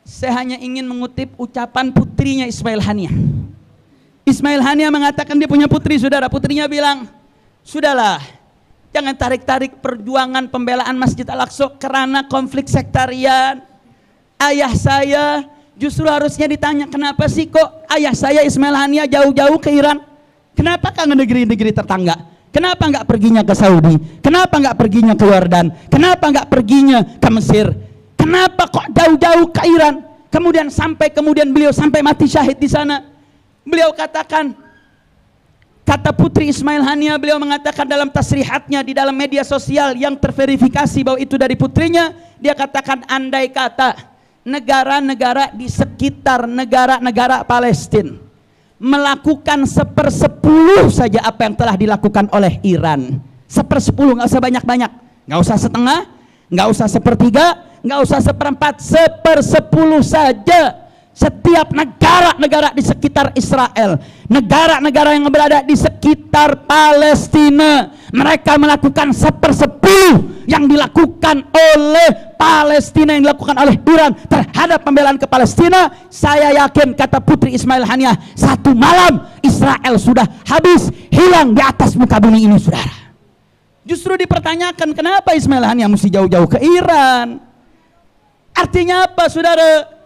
Saya hanya ingin mengutip ucapan putrinya Ismail Haniah. Ismail Haniah mengatakan dia punya putri, saudara. Putrinya bilang, sudahlah, jangan tarik-tarik perjuangan pembelaan Masjid Al-Aqsa karena konflik sektarian. Ayah saya justru harusnya ditanya, kenapa sih kok ayah saya Ismail Haniah jauh-jauh ke Iran? Kenapa ke negeri-negeri tetangga? Kenapa nggak perginya ke Saudi? Kenapa nggak perginya ke Yordan? Kenapa nggak perginya ke Mesir? Kenapa kok jauh-jauh ke Iran? Kemudian beliau sampai mati syahid di sana. Beliau katakan, kata putri Ismail Haniah, beliau mengatakan dalam tasrihatnya di dalam media sosial yang terverifikasi bahwa itu dari putrinya, dia katakan, andai kata negara-negara di sekitar negara-negara Palestina melakukan 1/10 saja apa yang telah dilakukan oleh Iran, 1/10, nggak usah banyak-banyak, nggak usah setengah, nggak usah 1/3, nggak usah 1/4, 1/10 saja. Setiap negara-negara di sekitar Israel, negara-negara yang berada di sekitar Palestina, mereka melakukan 1/10 yang dilakukan oleh Palestina, yang dilakukan oleh Iran terhadap pembelaan ke Palestina. Saya yakin, kata putri Ismail Haniah, satu malam Israel sudah habis, hilang di atas muka bumi ini, saudara. Justru dipertanyakan, kenapa Ismail Haniah mesti jauh-jauh ke Iran? Artinya apa, saudara?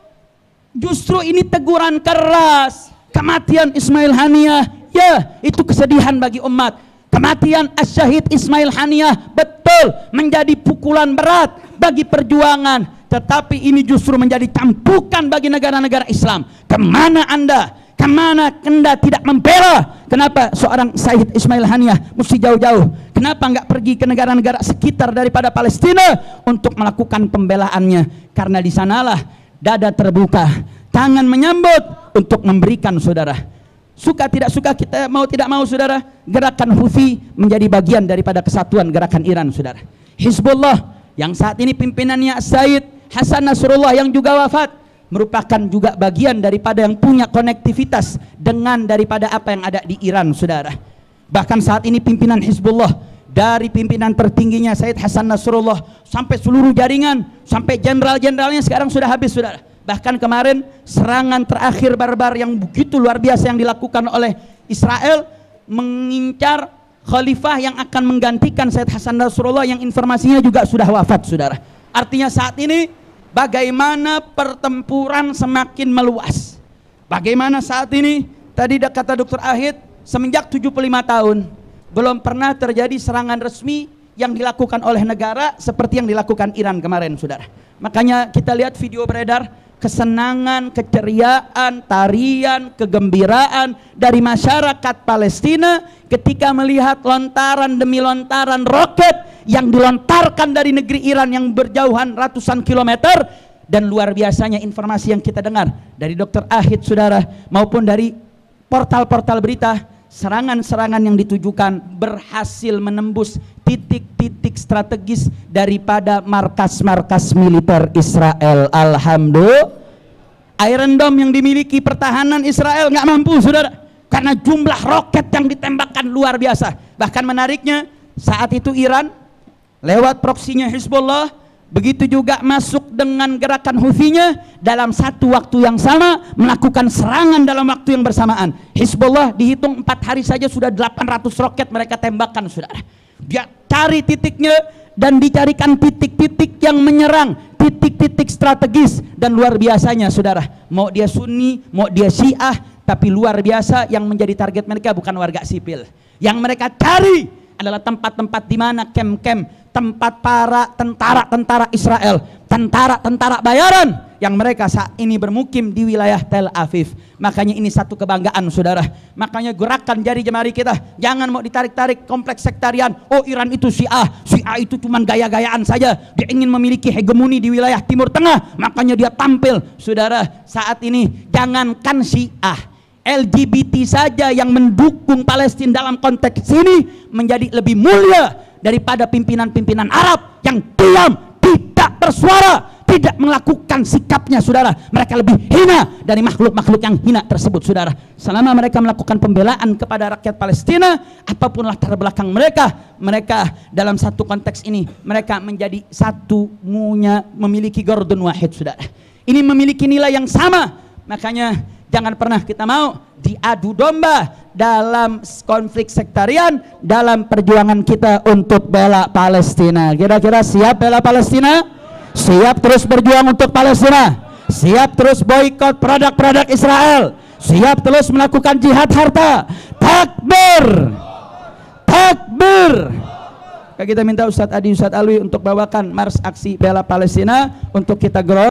Justru ini teguran keras. Kematian Ismail Haniah, ya, itu kesedihan bagi umat. Kematian Asy-Syahid Ismail Haniah betul menjadi pukulan berat bagi perjuangan, tetapi ini justru menjadi campukan bagi negara-negara Islam. Kemana anda? Kemana anda tidak membela? Kenapa seorang Syahid Ismail Haniah mesti jauh-jauh? Kenapa nggak pergi ke negara-negara sekitar daripada Palestina untuk melakukan pembelaannya? Karena di sanalah dada terbuka, tangan menyambut untuk memberikan, saudara. Suka tidak suka kita, mau tidak mau, saudara, gerakan Houthi menjadi bagian daripada kesatuan gerakan Iran, saudara. Hizbullah yang saat ini pimpinannya Sayyid Hasan Nasrullah yang juga wafat, merupakan juga bagian daripada yang punya konektivitas dengan daripada apa yang ada di Iran, saudara. Bahkan saat ini pimpinan Hizbullah, dari pimpinan tertingginya Sayyid Hasan Nasrullah sampai seluruh jaringan, sampai jenderal-jenderalnya sekarang sudah habis, saudara. Bahkan kemarin serangan terakhir barbar yang begitu luar biasa yang dilakukan oleh Israel, mengincar khalifah yang akan menggantikan Sayyid Hasan Nasrullah yang informasinya juga sudah wafat, saudara. Artinya saat ini bagaimana pertempuran semakin meluas. Bagaimana saat ini, tadi kata Dr. Ahid, semenjak 75 tahun belum pernah terjadi serangan resmi yang dilakukan oleh negara seperti yang dilakukan Iran kemarin, saudara. Makanya kita lihat video beredar, kesenangan, keceriaan, tarian, kegembiraan dari masyarakat Palestina ketika melihat lontaran demi lontaran roket yang dilontarkan dari negeri Iran yang berjauhan ratusan kilometer. Dan luar biasanya informasi yang kita dengar dari Dr. Ahid, saudara, maupun dari portal-portal berita, serangan-serangan yang ditujukan berhasil menembus titik-titik strategis daripada markas-markas militer Israel. Alhamdulillah. Iron Dome yang dimiliki pertahanan Israel nggak mampu, saudara, karena jumlah roket yang ditembakkan luar biasa. Bahkan menariknya, saat itu Iran lewat proksinya Hizbullah, begitu juga masuk dengan gerakan Houthi-nya, dalam satu waktu yang sama melakukan serangan dalam waktu yang bersamaan. Hizbullah dihitung 4 hari saja sudah 800 roket mereka tembakkan, saudara. Dia cari titiknya dan dicarikan titik-titik yang menyerang, titik-titik strategis. Dan luar biasanya, saudara, mau dia Sunni, mau dia Syiah, tapi luar biasa yang menjadi target mereka bukan warga sipil. Yang mereka cari adalah tempat-tempat di mana kem-kem, tempat para tentara-tentara Israel, tentara-tentara bayaran yang mereka saat ini bermukim di wilayah Tel Aviv. Makanya ini satu kebanggaan, saudara. Makanya gerakan jari jemari kita jangan mau ditarik-tarik kompleks sektarian. Oh, Iran itu Syiah, Syiah itu cuma gaya-gayaan saja, dia ingin memiliki hegemoni di wilayah Timur Tengah, makanya dia tampil. Saudara, saat ini jangankan Syiah, LGBT saja yang mendukung Palestina dalam konteks ini menjadi lebih mulia daripada pimpinan-pimpinan Arab yang diam, tidak bersuara, tidak melakukan sikapnya, saudara. Mereka lebih hina dari makhluk-makhluk yang hina tersebut, saudara. Selama mereka melakukan pembelaan kepada rakyat Palestina, apapun latar belakang mereka, mereka dalam satu konteks ini, mereka menjadi satu, memiliki gordon wahid, saudara. Ini memiliki nilai yang sama. Makanya jangan pernah kita mau diadu domba dalam konflik sektarian dalam perjuangan kita untuk bela Palestina. Kira-kira siap bela Palestina? Siap terus berjuang untuk Palestina? Siap terus boikot produk-produk Israel? Siap terus melakukan jihad harta? Takbir! Takbir! Kita minta Ustadz Adi, Ustadz Alwi untuk bawakan mars aksi bela Palestina untuk kita grow.